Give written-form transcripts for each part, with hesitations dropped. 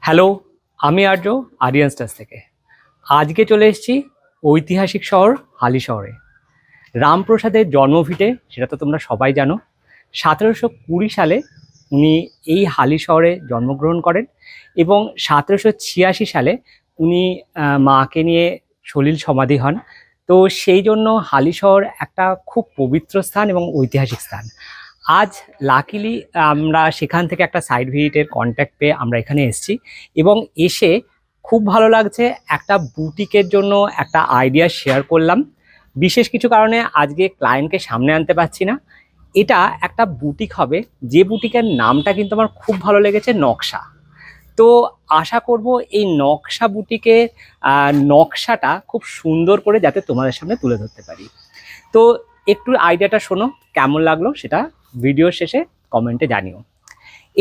Hello, আমি আর্য Aryan stars থেকে। আজকে চলে এসেছি ঐতিহাসিক শহর হালিশহরে। রামপ্রসাদের জন্মভিটে সেটা তো তোমরা সবাই জানো। 1720 সালে উনি এই হালিশহরে জন্মগ্রহণ করেন এবং 1786 সালে উনি মাকে নিয়ে সলিল সমাধি হন। তো সেই জন্য হালিশহর একটা খুব পবিত্র স্থান এবং ঐতিহাসিক স্থান। আজ লাকিলি আমরা সেখান থেকে একটা সাইট ভিজিটের কন্ট্যাক্ট পেয়ে আমরা এখানে এসেছি এবং এসে খুব ভালো লাগছে। একটা বুটিকের জন্য একটা আইডিয়া শেয়ার করলাম। বিশেষ কিছু কারণে আজকে ক্লায়েন্টকে সামনে আনতে পারছি না। এটা একটা বুটিক হবে, যে বুটিকের নামটা কিন্তু আমার খুব ভালো লেগেছে, নকশা। তো আশা করব এই নকশা বুটিকের নকশাটা খুব সুন্দর করে যাতে তোমাদের সামনে তুলে ধরতে পারি। তো একটু আইডিয়াটা শোনো, কেমন লাগলো সেটা ভিডিওর শেষে কমেন্টে জানিও।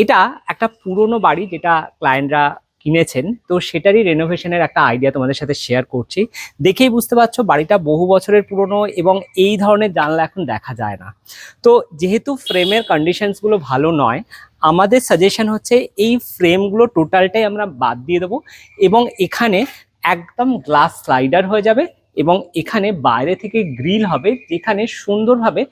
এটা একটা পুরনো বাড়ি যেটা ক্লায়েন্টরা কিনেছেন, তো সেটারই রেনোভেশনের একটা আইডিয়া তোমাদের সাথে শেয়ার করছি। দেখেই বুঝতে পারছো বাড়িটা বহু বছরের পুরনো এবং এই ধরনের জানলা এখন দেখা যায় না। তো যেহেতু ফ্রেমের কন্ডিশনসগুলো ভালো নয়, আমাদের সাজেশন হচ্ছে এই ফ্রেমগুলো টোটালটাই আমরা বাদ দিয়ে দেবো এবং এখানে একদম গ্লাস স্লাইডার হয়ে যাবে এবং এখানে বাইরে থেকে গ্রিল হবে যেখানে সুন্দরভাবে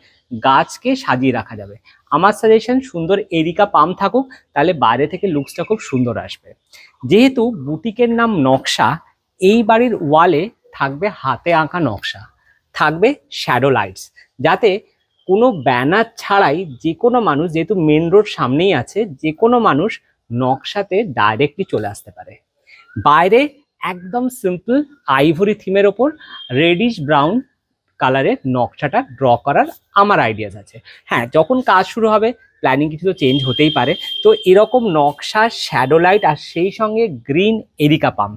গাছকে সাজিয়ে রাখা যাবে। আমার সাজেশন সুন্দর এরিকা পাম থাকুক, তাহলে বাইরে থেকে লুকসটা খুব সুন্দর আসবে। যেহেতু বুটিকের নাম নকশা, এই বাড়ির ওয়ালে থাকবে হাতে আঁকা নকশা, থাকবে শ্যাডো লাইটস, যাতে কোনো ব্যানার ছাড়াই যে কোনো মানুষ, যেহেতু মেন রোড সামনেই আছে, যে কোনো মানুষ নকশাতে ডাইরেক্টলি চলে আসতে পারে। বাইরে একদম সিম্পল আইভরি থিমের ওপর রেডিশ ব্রাউন কালারের নকশাটা ড্র করার আমার আইডিয়াস আছে। হ্যাঁ, যখন কাজ শুরু হবে প্ল্যানিং কিছু তো চেঞ্জ হতেই পারে। তো এরকম নকশা, শ্যাডো লাইট আর সেই সঙ্গে গ্রিন এরিকা পাম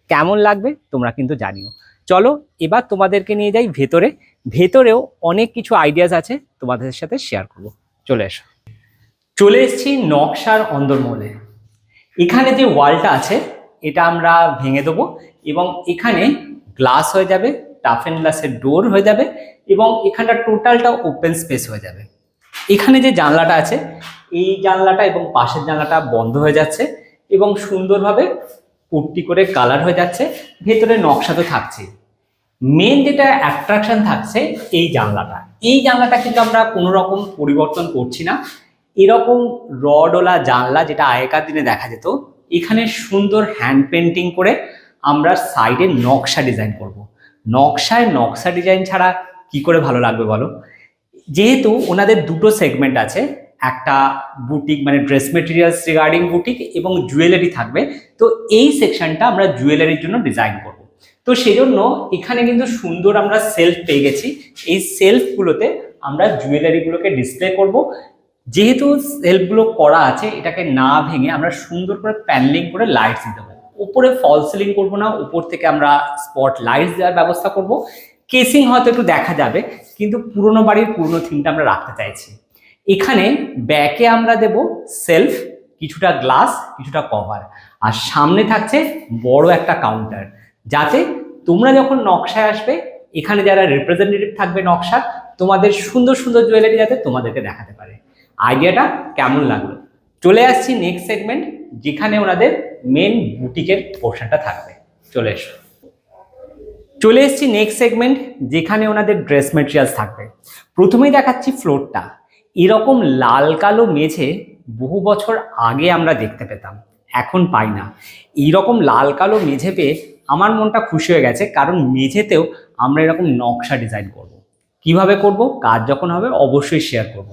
কেমন লাগবে তোমরা কিন্তু জানিও। চলো এবার তোমাদেরকে নিয়ে যাই ভেতরে। ভেতরেও অনেক কিছু আইডিয়াস আছে, তোমাদের সাথে শেয়ার করবো। চলে এসো। চলে এসেছি নকশার অন্দরমহলে। এখানে যে ওয়ালটা আছে এটা আমরা ভেঙে দেবো এবং এখানে গ্লাস হয়ে যাবে, টাফ এন্ড গ্লাসের ডোর হয়ে যাবে এবং এখানটা টোটালটা ওপেন স্পেস হয়ে যাবে। এখানে যে জানলাটা আছে এই জানলাটা এবং পাশের জানলাটা বন্ধ হয়ে যাচ্ছে এবং সুন্দরভাবে পুট্টি করে কালার হয়ে যাচ্ছে। ভেতরে নকশা তো থাকছে, মেন যেটা অ্যাট্রাকশন থাকছে এই জানলাটা। এই জানলাটা কিন্তু আমরা কোনো রকম পরিবর্তন করছি না। এরকম রডওয়ালা জানলা যেটা আগেকার দিনে দেখা যেত, এখানে সুন্দর হ্যান্ড পেন্টিং করে আমরা সাইডে নকশা ডিজাইন করব। নকশায় নকশা ডিজাইন ছাড়া কি করে ভালো লাগবে বলো? যেহেতু ওনাদের দুটো সেগমেন্ট আছে, একটা বুটিক মানে ড্রেস মেটেরিয়ালস রিগার্ডিং বুটিক এবং জুয়েলারি থাকবে। তো এই সেকশনটা আমরা জুয়েলারির জন্য ডিজাইন করব। তো সেই জন্য এখানে কিন্তু সুন্দর আমরা সেলফ পেয়ে গেছি। এই সেলফগুলোতে আমরা জুয়েলারিগুলোকে ডিসপ্লে করব। যেহেতু সেলফগুলো করা আছে, এটাকে না ভেঙে আমরা সুন্দর করে প্যানেলিং করে লাইটস দিয়ে দেবো। উপরে ফল সিলিং করবো না, উপর থেকে আমরা স্পট লাইটস দেওয়ার ব্যবস্থা করব। কেসিং হয়তো একটু দেখা যাবে, কিন্তু পুরোনো বাড়ির পুরোনো থিমটা আমরা রাখতে চাইছি। এখানে ব্যাকে আমরা দেব সেলফ, কিছুটা গ্লাস, কিছুটা কভার, আর সামনে থাকছে বড় একটা কাউন্টার, যাতে তোমরা যখন নকশায় আসবে এখানে যারা রিপ্রেজেন্টেটিভ থাকবে নকশার, তোমাদের সুন্দর সুন্দর জুয়েলারি যাতে তোমাদেরকে দেখাতে পারে। আইডিয়াটা কেমন লাগলো? চলে আসছি নেক্সট সেগমেন্ট, যেখানে ওনাদের মেন বুটিকের পোর্শনটা থাকবে। চলে এসো। চলে এসছি নেক্সট সেগমেন্ট, যেখানে ওনাদের ড্রেস মেটেরিয়ালস থাকবে। প্রথমেই দেখাচ্ছি ফ্লোরটা। এরকম লাল কালো মেঝে বহু বছর আগে আমরা দেখতে পেতাম, এখন পাই না। এইরকম লাল কালো মেঝে পেয়ে আমার মনটা খুশি হয়ে গেছে, কারণ মেঝেতেও আমরা এরকম নকশা ডিজাইন করব। কিভাবে করব, কাজ যখন হবে অবশ্যই শেয়ার করব।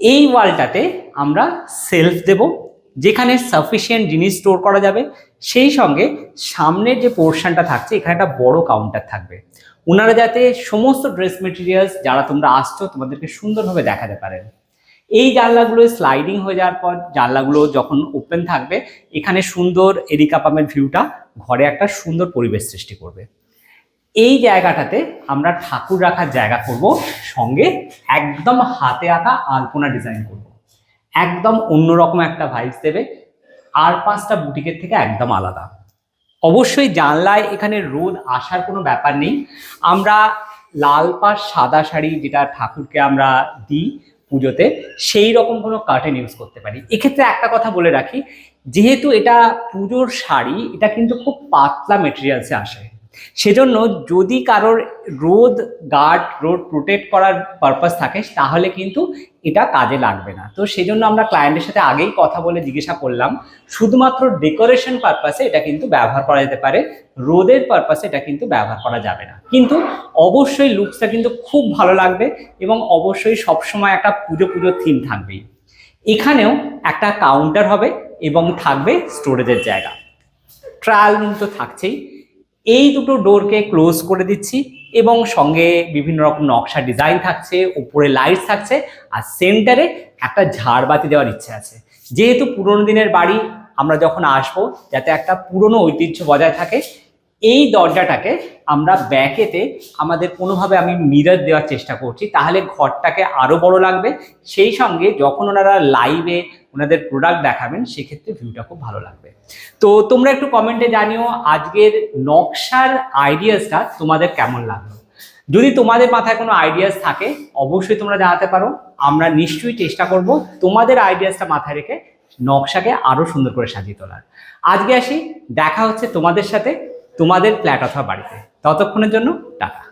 এই ওয়ালটাতে আমরা সেলফ দেব, যেখানে সাফিসিয়েন্ট জিনিস স্টোর করা যাবে। সেই সঙ্গে সামনের যে পোর্শনটা থাকছে এখানে একটা বড় কাউন্টার থাকবে, ওনারা যাতে সমস্ত ড্রেস মেটেরিয়ালস যারা তোমরা আসছো তোমাদেরকে সুন্দরভাবে দেখাতে পারেন। এই জানলাগুলো স্লাইডিং হয়ে যাওয়ার পর জানলাগুলো যখন ওপেন থাকবে, এখানে সুন্দর এরিকা পামের ভিউটা ঘরে একটা সুন্দর পরিবেশ সৃষ্টি করবে। এই জায়গাটাতে আমরা ঠাকুর রাখার জায়গা করব, সঙ্গে একদম হাতে আঁকা আলপনা ডিজাইন করব। একদম অন্যরকম একটা ভাইবস দেবে, আর পাঁচটা বুটিকের থেকে একদম আলাদা। অবশ্যই জানলায় এখানে রোদ আসার কোনো ব্যাপার নেই। আমরা লাল পাড় সাদা শাড়ি যেটা ঠাকুরকে আমরা দিই পুজোতে সেই রকম কোনো কার্টেন ইউজ করতে পারি। এক্ষেত্রে একটা কথা বলে রাখি, যেহেতু এটা পুজোর শাড়ি, এটা কিন্তু খুব পাতলা মেটেরিয়ালসে আসে, সেজন্য যদি কারোর রোদ প্রোটেক্ট করার পারপাস থাকে তাহলে কিন্তু এটা কাজে লাগবে না। তো সেজন্য আমরা ক্লায়েন্টের সাথে আগেই কথা বলে জিজ্ঞাসা করলাম, শুধুমাত্র ডেকোরেশন পারপাসে এটা কিন্তু ব্যবহার করা যেতে পারে, রোদের পারপাসে এটা কিন্তু ব্যবহার করা যাবে না। কিন্তু অবশ্যই লুকসটা কিন্তু খুব ভালো লাগবে এবং অবশ্যই সবসময় একটা পুজো পুজো থিম থাকবেই। এখানেও একটা কাউন্টার হবে এবং থাকবে স্টোরেজের জায়গা, ট্রায়াল রুম তো থাকছেই। এই দুটো ডোরকে ক্লোজ করে দিচ্ছি এবং সঙ্গে বিভিন্ন রকম নকশা ডিজাইন থাকছে, উপরে লাইট থাকছে, আর সেন্টারে একটা ঝাড়বাতি দেওয়ার ইচ্ছে আছে। যেহেতু পুরোনো দিনের বাড়ি, আমরা যখন আসবো যাতে একটা পুরনো ঐতিহ্য বজায় থাকে, এই দরজাটাকে আমরা ব্যাকেতে আমাদের কোনোভাবে আমি মিরর দেওয়ার চেষ্টা করছি, তাহলে ঘরটাকে আরো বড় লাগবে। সেই সঙ্গে যখন ওনারা লাইভে ওনাদের প্রোডাক্ট দেখাবেন সেক্ষেত্রে ভিউটা খুব ভালো লাগবে। তো তোমরা একটু কমেন্টে জানিও আজকের নকশার আইডিয়াসটা তোমাদের কেমন লাগলো। যদি তোমাদের মাথায় কোনো আইডিয়াস থাকে অবশ্যই তোমরা জানাতে পারো, আমরা নিশ্চয়ই চেষ্টা করব তোমাদের আইডিয়াসটা মাথায় রেখে নকশাকে আরো সুন্দর করে সাজিয়ে তোলার। আজকে আসি, দেখা হচ্ছে তোমাদের সাথে তোমাদের ফ্ল্যাট অথবা বাড়িতে। ততক্ষণের জন্য টাটা।